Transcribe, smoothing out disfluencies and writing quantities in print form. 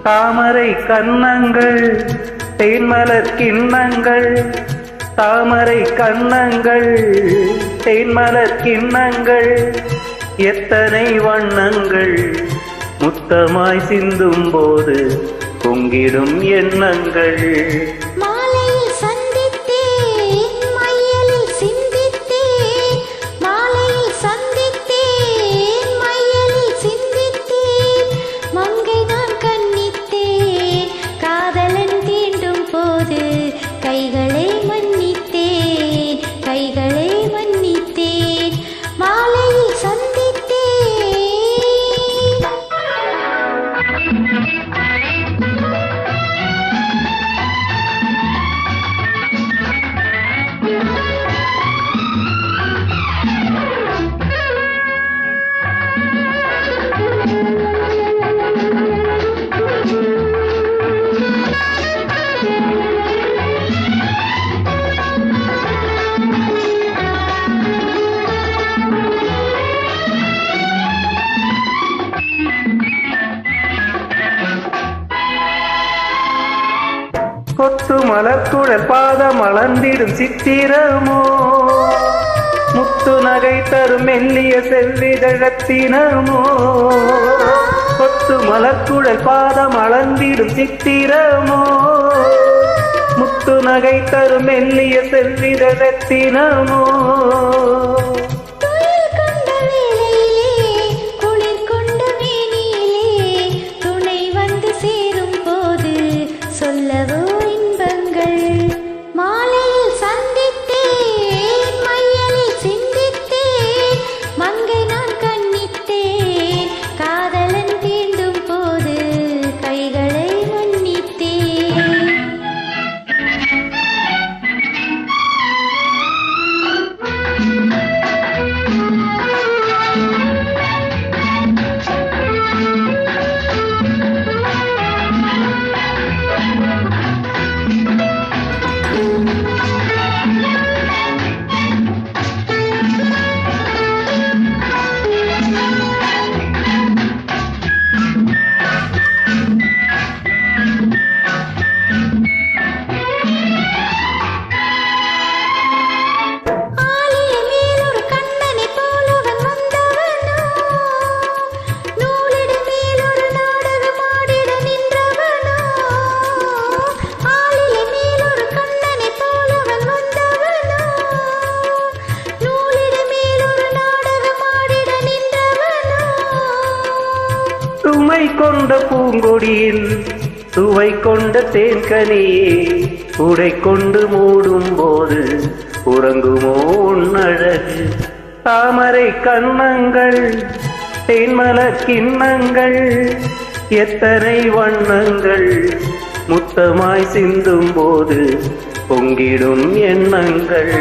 தாமரை கன்னங்கள் தேன்மலர் கிண்ணங்கள், தாமரை கன்னங்கள் தேன்மலர் கிண்ணங்கள், எத்தனை வண்ணங்கள் முத்தமாய் சிந்தும் போது பொங்கிடும் எண்ணங்கள். கைகளை மன்னித்தேன், கைகளை மன்னித்தேன், மாலையில் சந்தித்தேன். கொத்து மலர்குழல் பாதம் அளந்திடும் சித்திரமோ, முத்து நகை தரும் மெல்லிய செவ்விதழத்தினமோ. கொத்து மலர்குழல் பாதம் அளந்திடும் சித்திரமோ, முத்து நகை தரும் மெல்லிய செவ்விதழத்தினமோ. சொல்லவோ இன்பங்கள், மாலையில் சந்தித்தேன், மையலில் சிந்தித்தேன், மங்கை நான் கண்ணித்தேன், காதலன் தீண்டும் போது கைகளை மன்னித்தேன். சுமை கொண்ட பூங்கொடியில் சுவை கொண்ட தேன்கனியே, உடை கொண்டு மூடும் போது உறங்குமோ உன்னழகு. தாமரை கன்னங்கள் தேன்மலர் கிண்ணங்கள், எத்தனை வண்ணங்கள் முத்தமாய் சிந்தும் போது பொங்கிடும் எண்ணங்கள்.